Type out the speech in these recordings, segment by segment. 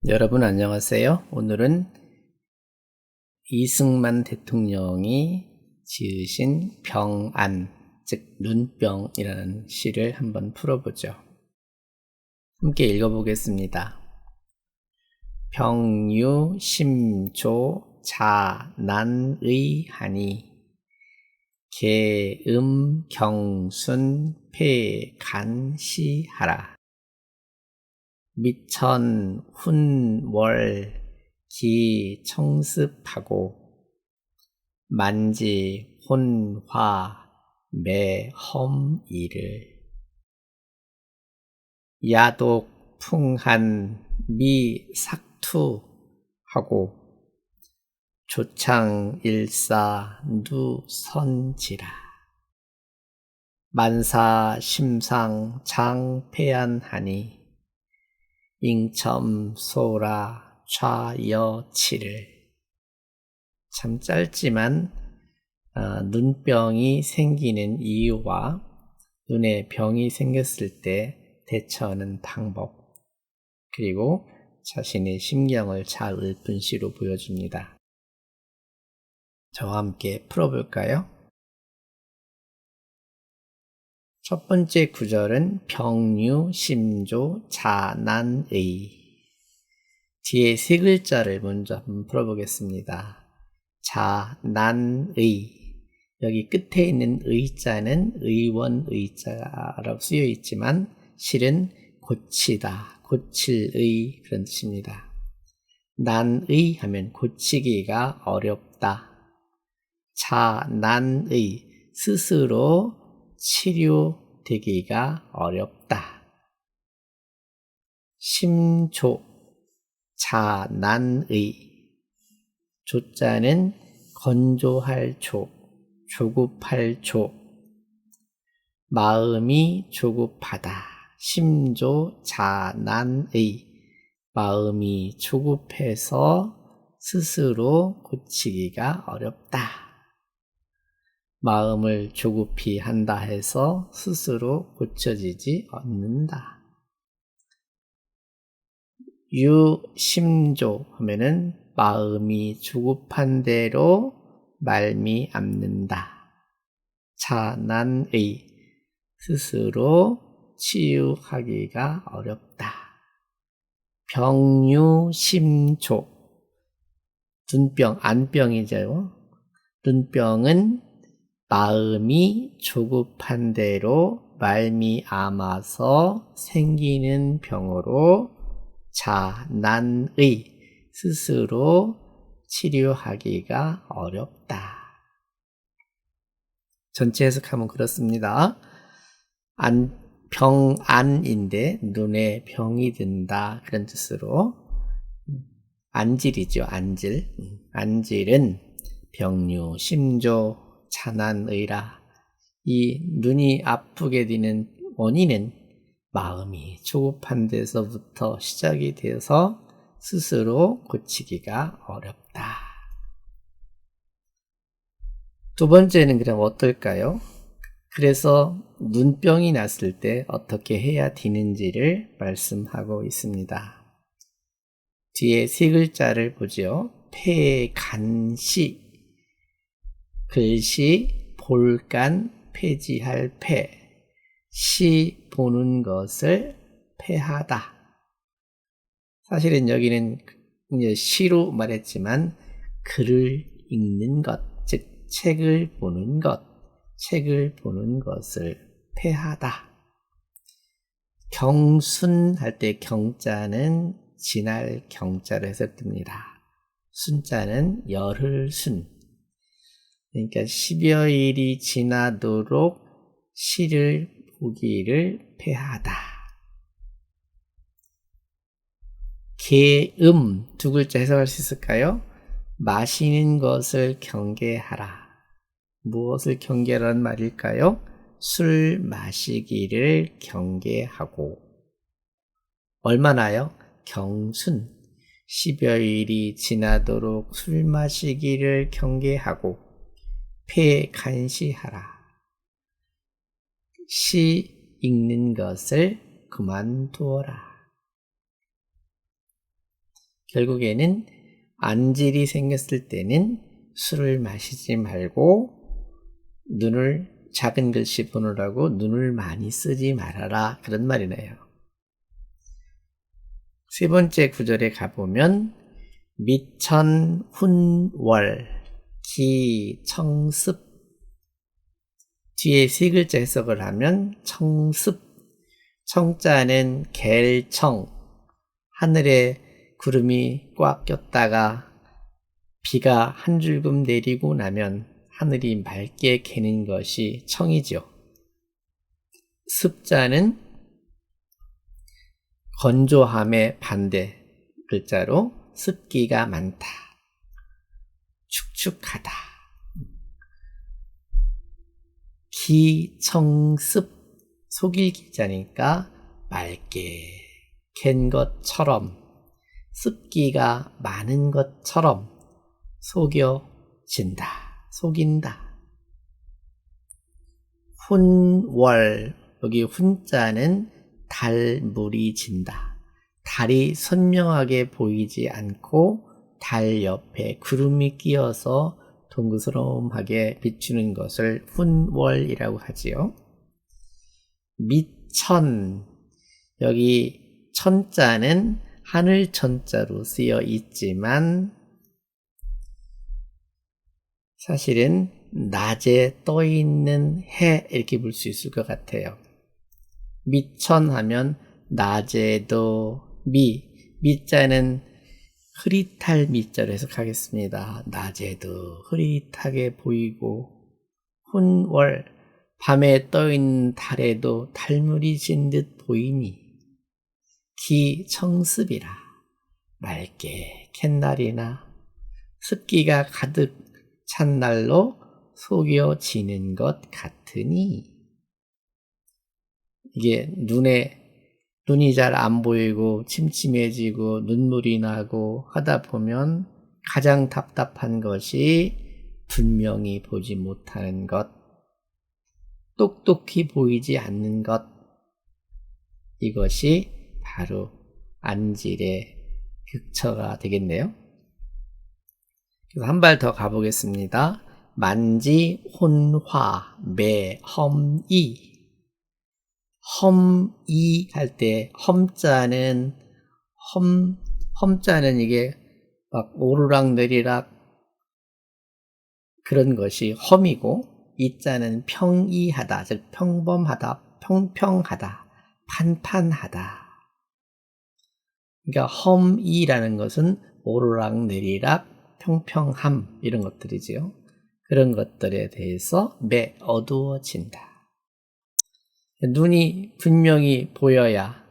여러분 안녕하세요. 오늘은 이승만 대통령이 지으신 병안, 즉 눈병이라는 시를 한번 풀어보죠. 함께 읽어보겠습니다. 병유 심조 자난의 하니 계음 경순 폐간시하라. 미천 훈월 기 청습하고 만지 혼화 매험이를 야독 풍한 미 삭투하고 조창 일사 누 선지라. 만사 심상 장폐안하니 잉첨 소라 좌여치를. 참 짧지만 눈병이 생기는 이유와 눈에 병이 생겼을 때 대처하는 방법, 그리고 자신의 심경을 잘 읊은 시로 보여줍니다. 저와 함께 풀어볼까요? 첫 번째 구절은 병유 심조 자난의. 뒤에 세 글자를 먼저 한번 풀어보겠습니다. 자난의. 여기 끝에 있는 의자는 의원 의자라고 쓰여 있지만 실은 고치다, 고칠 의, 그런 뜻입니다. 난의 하면 고치기가 어렵다. 자난의, 스스로 치료되기가 어렵다. 심조, 자난의. 조자는 건조할 조, 조급할 조. 마음이 조급하다. 심조 자난의. 마음이 조급해서 스스로 고치기가 어렵다. 마음을 조급히 한다 해서 스스로 고쳐지지 않는다. 유심조 하면은 마음이 조급한 대로 말미암는다. 자난의, 스스로 치유하기가 어렵다. 병유심조, 눈병, 안병이죠. 눈병은 마음이 조급한 대로 말미암아서 생기는 병으로 자난의, 스스로 치료하기가 어렵다. 전체 해석하면 그렇습니다. 병안인데 눈에 병이 든다, 그런 뜻으로. 안질이죠, 안질. 안질은 병유 심조 자난의라. 이 눈이 아프게 되는 원인은 마음이 조급한 데서부터 시작이 되어서 스스로 고치기가 어렵다. 두 번째는 그럼 어떨까요? 그래서 눈병이 났을 때 어떻게 해야 되는지를 말씀하고 있습니다. 뒤에 세 글자를 보죠. 폐간시. 글씨, 볼간, 폐지할 폐. 시, 보는 것을 폐하다. 사실은 여기는 이제 시로 말했지만 글을 읽는 것, 즉 책을 보는 것, 책을 보는 것을 폐하다. 경순할 때 경자는 지날 경자로 해석됩니다. 순자는 열흘 순. 그러니까 10여일이 지나도록 시를 보기를 폐하다. 계음, 두 글자 해석할 수 있을까요? 마시는 것을 경계하라. 무엇을 경계하라는 말일까요? 술 마시기를 경계하고. 얼마나요? 경순. 10여일이 지나도록 술 마시기를 경계하고 폐간시하라. 시 읽는 것을 그만두어라. 결국에는 안질이 생겼을 때는 술을 마시지 말고 작은 글씨 보느라고 눈을 많이 쓰지 말아라, 그런 말이네요. 세 번째 구절에 가보면 미천 훈월 기청습, 뒤에 세 글자 해석을 하면 청습, 청자는 갤청, 하늘에 구름이 꽉 꼈다가 비가 한 줄금 내리고 나면 하늘이 맑게 개는 것이 청이죠. 습자는 건조함의 반대 글자로 습기가 많다, 축축하다. 기청습, 속일 기자니까 맑게 갠 것처럼, 습기가 많은 것처럼 속여진다, 속인다. 훈월, 여기 훈자는 달물이 진다. 달이 선명하게 보이지 않고 달 옆에 구름이 끼어서 동그스름하게 비추는 것을 훈월이라고 하지요. 미천, 여기 천자는 하늘 천자로 쓰여 있지만 사실은 낮에 떠 있는 해, 이렇게 볼 수 있을 것 같아요. 미천하면 낮에도 미자는 흐릿할 미자로 해석하겠습니다. 낮에도 흐릿하게 보이고, 훈월, 밤에 떠있는 달에도 달물이 진 듯 보이니, 기청습이라, 맑게 캔 날이나 습기가 가득 찬 날로 속여지는 것 같으니, 이게 눈이 잘 안 보이고 침침해지고 눈물이 나고 하다 보면 가장 답답한 것이 분명히 보지 못하는 것, 똑똑히 보이지 않는 것, 이것이 바로 안질의 극처가 되겠네요. 그래서 한 발 더 가보겠습니다. 만지 혼화 매험이, 험이 할 때 험자는 이게 막 오르락 내리락 그런 것이 험이고, 이자는 평이하다, 즉 평범하다, 평평하다, 판판하다. 그러니까 험이라는 것은 오르락 내리락, 평평함, 이런 것들이지요. 그런 것들에 대해서 어두워진다. 눈이 분명히 보여야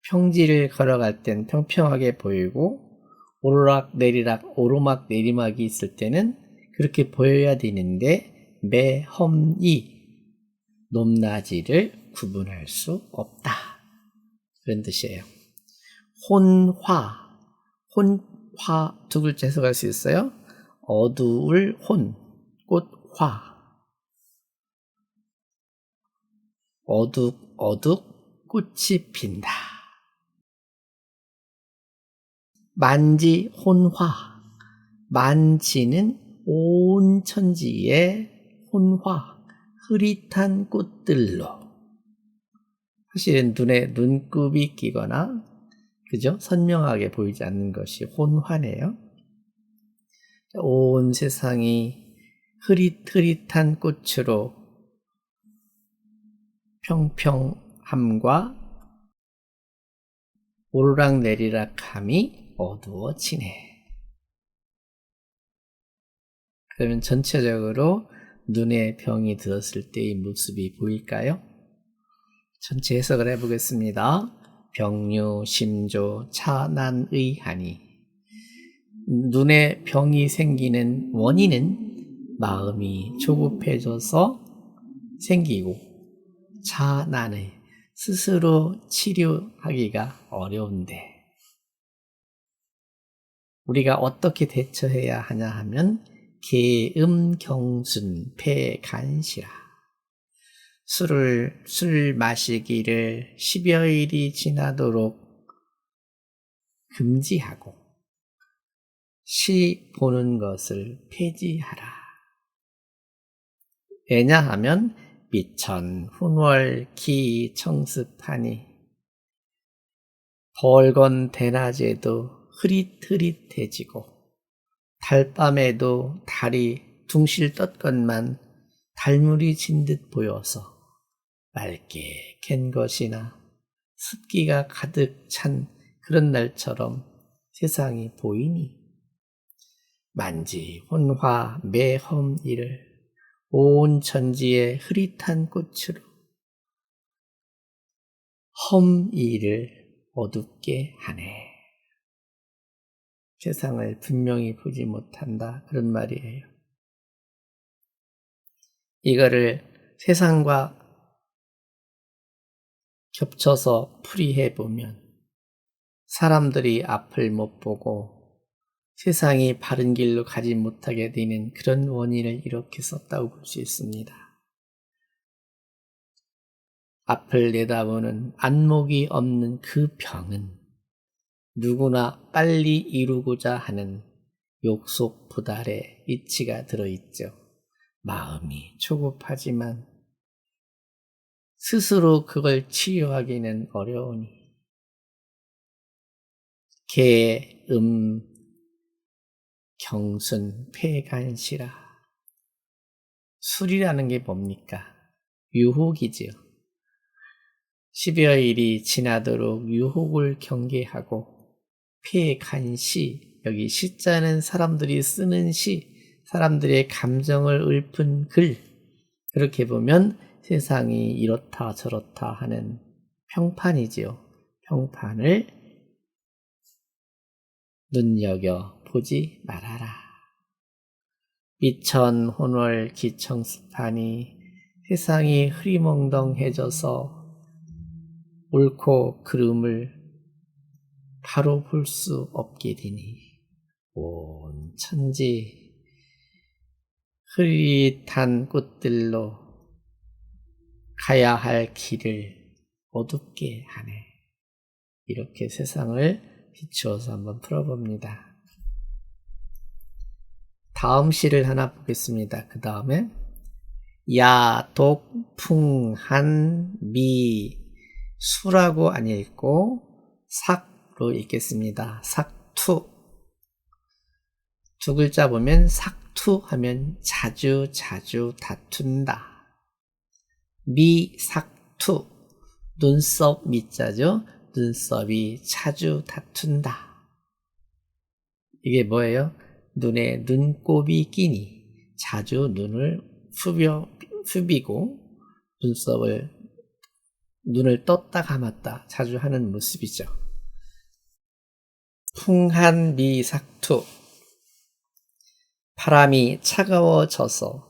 평지를 걸어갈 땐 평평하게 보이고, 오르락 내리락, 오르막 내리막이 있을 때는 그렇게 보여야 되는데 매험이, 높낮이를 구분할 수 없다, 그런 뜻이에요. 혼화 두 글자 해석할 수 있어요. 어두울 혼, 꽃화, 어둑 꽃이 핀다. 만지 혼화, 만지는 온 천지의 혼화, 흐릿한 꽃들로, 사실은 눈에 눈곱이 끼거나 그죠? 선명하게 보이지 않는 것이 혼화네요. 온 세상이 흐릿흐릿한 꽃으로 평평함과 오르락내리락함이 어두워지네. 그러면 전체적으로 눈에 병이 들었을 때의 모습이 보일까요? 전체 해석을 해보겠습니다. 병류 심조 차난의하니, 눈에 병이 생기는 원인은 마음이 조급해져서 생기고, 차난의 스스로 치료하기가 어려운데 우리가 어떻게 대처해야 하냐 하면 계음경순 폐간시라, 술 마시기를 10여일이 지나도록 금지하고 시 보는 것을 폐지하라. 왜냐하면 미천 훈월 기 청습하니 벌건 대낮에도 흐릿흐릿해지고 달밤에도 달이 둥실 떴건만 달물이 진 듯 보여서 맑게 갠 것이나 습기가 가득 찬 그런 날처럼 세상이 보이니 만지 혼화 매험 이를 온 천지에 흐릿한 꽃으로 험 이를 어둡게 하네. 세상을 분명히 보지 못한다. 그런 말이에요. 이거를 세상과 겹쳐서 풀이해 보면 사람들이 앞을 못 보고 세상이 바른 길로 가지 못하게 되는 그런 원인을 이렇게 썼다고 볼 수 있습니다. 앞을 내다보는 안목이 없는 그 병은 누구나 빨리 이루고자 하는 욕속 부달의 이치가 들어있죠. 마음이 초급하지만 스스로 그걸 치유하기는 어려우니 개, 경순, 폐간시라. 술이라는 게 뭡니까? 유혹이지요. 12월일이 지나도록 유혹을 경계하고 폐간시, 여기 시자는 사람들이 쓰는 시, 사람들의 감정을 읊은 글, 그렇게 보면 세상이 이렇다 저렇다 하는 평판이지요. 평판을 눈여겨 보지 말아라. 미천 혼월 기청습하니 세상이 흐리멍덩해져서 옳고 그름을 바로 볼 수 없게 되니 온 천지 흐릿한 꽃들로 가야 할 길을 어둡게 하네. 이렇게 세상을 비추어서 한번 풀어봅니다. 다음 시를 하나 보겠습니다. 그 다음에 야, 독, 풍, 한, 미, 수라고 안 읽고 삭로 읽겠습니다. 삭투. 두 글자 보면 삭투 하면 자주 다툰다. 미삭투. 눈썹 미자죠. 눈썹이 자주 다툰다. 이게 뭐예요? 눈에 눈곱이 끼니 자주 눈을 후비고 눈을 떴다 감았다 자주 하는 모습이죠. 풍한 미삭투. 바람이 차가워져서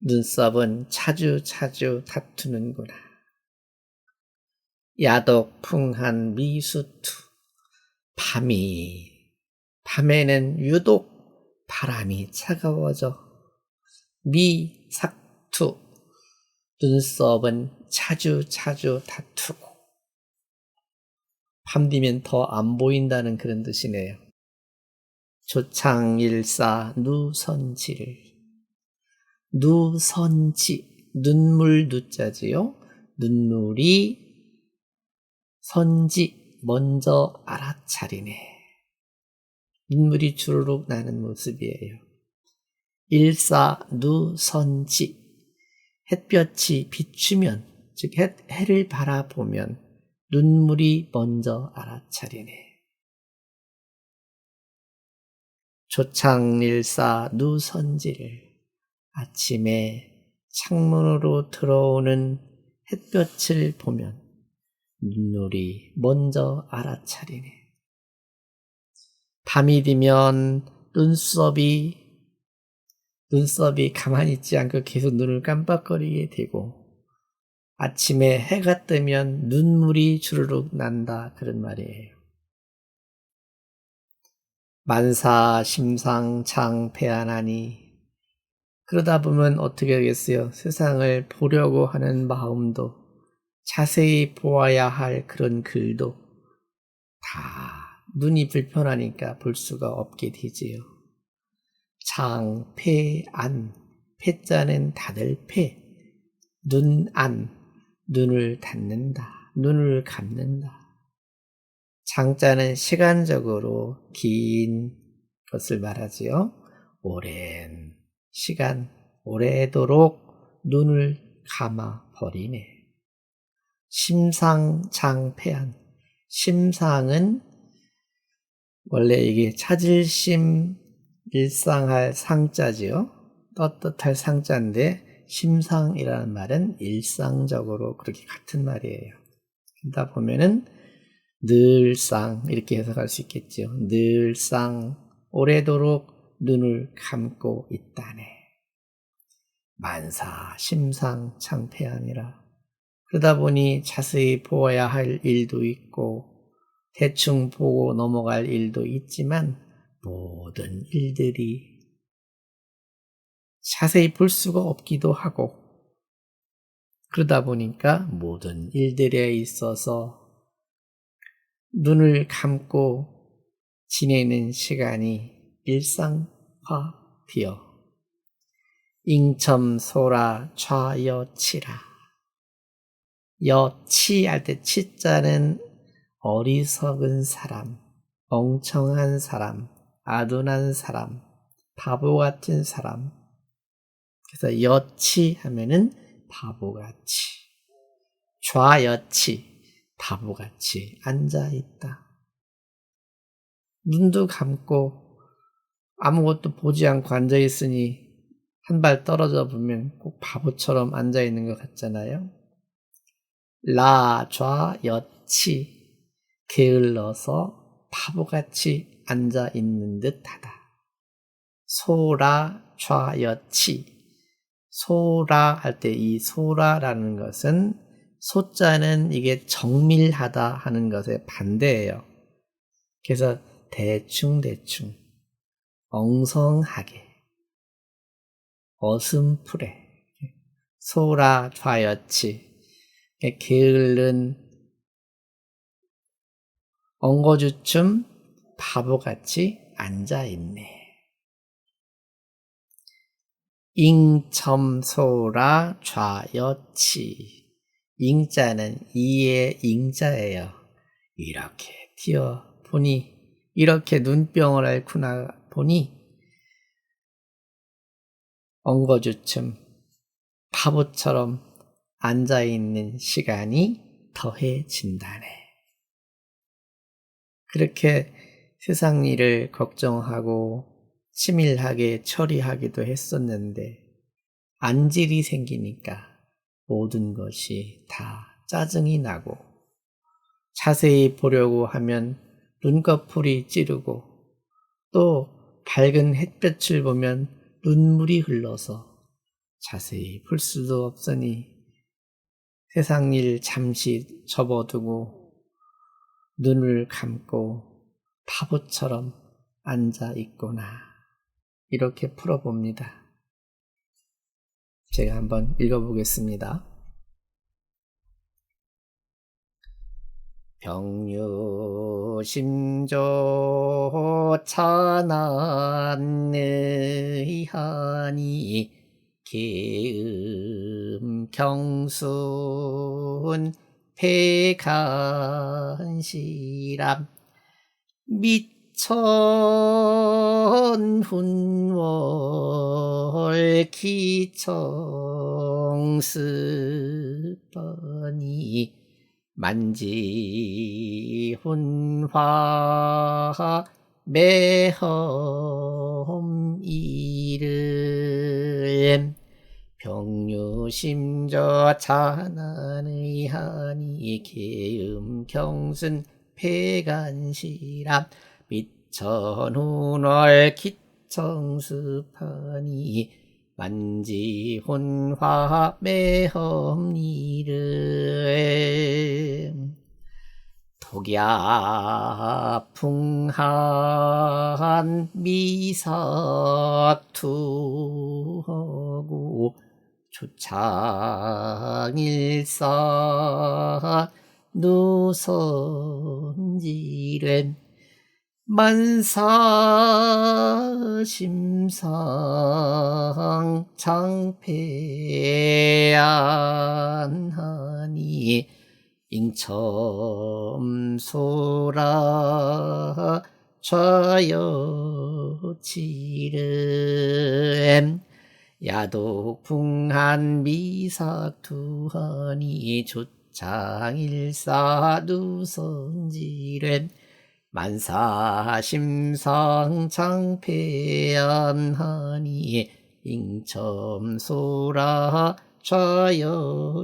눈썹은 자주 다투는구나. 야독풍한 미수투. 밤에는 유독 바람이 차가워져 미삭투. 눈썹은 자주 다투고 밤 되면 더 안 보인다는 그런 뜻이네요. 조창일사 누선지를. 누선지, 눈물 누자지요. 눈물이 선지, 먼저 알아차리네. 눈물이 주르륵 나는 모습이에요. 일사 누선지. 햇볕이 비추면, 즉 해를 바라보면 눈물이 먼저 알아차리네. 조창일사 누선지를. 아침에 창문으로 들어오는 햇볕을 보면 눈물이 먼저 알아차리네. 밤이 되면 눈썹이 가만히 있지 않고 계속 눈을 깜빡거리게 되고 아침에 해가 뜨면 눈물이 주르륵 난다. 그런 말이에요. 만사 심상창 패하나니. 그러다 보면 어떻게 하겠어요? 세상을 보려고 하는 마음도 자세히 보아야 할 그런 글도 다 눈이 불편하니까 볼 수가 없게 되지요. 장, 폐, 안. 폐자는 닫을 폐. 눈, 안. 눈을 닫는다. 눈을 감는다. 장자는 시간적으로 긴 것을 말하지요. 오랜 시간, 오래도록 눈을 감아 버리네. 심상장폐한. 심상은 원래 이게 찾을 심, 일상할 상자지요. 떳떳할 상자인데 심상이라는 말은 일상적으로 그렇게 같은 말이에요. 그러다 보면은 늘상 이렇게 해석할 수 있겠죠. 늘상 오래도록 눈을 감고 있다네. 만사 심상 창폐하니라. 그러다 보니 자세히 보아야 할 일도 있고 대충 보고 넘어갈 일도 있지만 모든 일들이 자세히 볼 수가 없기도 하고 그러다 보니까 모든 일들에 있어서 눈을 감고 지내는 시간이 일상화되어 잉첨소라 좌여치라. 여치할 때 치자는 어리석은 사람, 멍청한 사람, 아둔한 사람, 바보 같은 사람. 그래서 여치 하면은 바보같이, 좌여치 바보같이 앉아있다. 눈도 감고 아무것도 보지 않고 앉아있으니 한 발 떨어져 보면 꼭 바보처럼 앉아있는 것 같잖아요. 라, 좌, 여치 게을러서 바보같이 앉아있는 듯하다. 소라, 좌, 여치 소라 할 때 이 소라라는 것은 소자는 이게 정밀하다 하는 것의 반대예요. 그래서 대충대충, 엉성하게, 어슴푸레, 소라 좌여치, 게으른 엉거주춤 바보같이 앉아있네. 잉첨소라 좌여치. 잉자는 이의 잉자예요. 이렇게 튀어 보니, 이렇게 눈병을 앓구나 보니 엉거주춤 바보처럼 앉아있는 시간이 더해진다네. 그렇게 세상 일을 걱정하고 치밀하게 처리하기도 했었는데 안질이 생기니까 모든 것이 다 짜증이 나고 자세히 보려고 하면 눈꺼풀이 찌르고 또 밝은 햇볕을 보면 눈물이 흘러서 자세히 볼 수도 없으니 세상 일 잠시 접어두고 눈을 감고 바보처럼 앉아 있구나. 이렇게 풀어봅니다. 제가 한번 읽어보겠습니다. 병유심조 찬안의하니 계음 경순 폐간시람 미천훈월 기청스퍼니 만지훈화 매험이름 병유심저 찬안의하니 계음경순 폐간시람 미천훈월 기청스퍼니 만지훈화 매험이름 독야풍한 미사투하고 조창일사 누선지렘 만사심상 장폐안하니 잉첨소라 좌여치름 야독풍한 미사투하니 조창일사두성지름 만사심상 장폐안하니 잉첨소라 좌여치름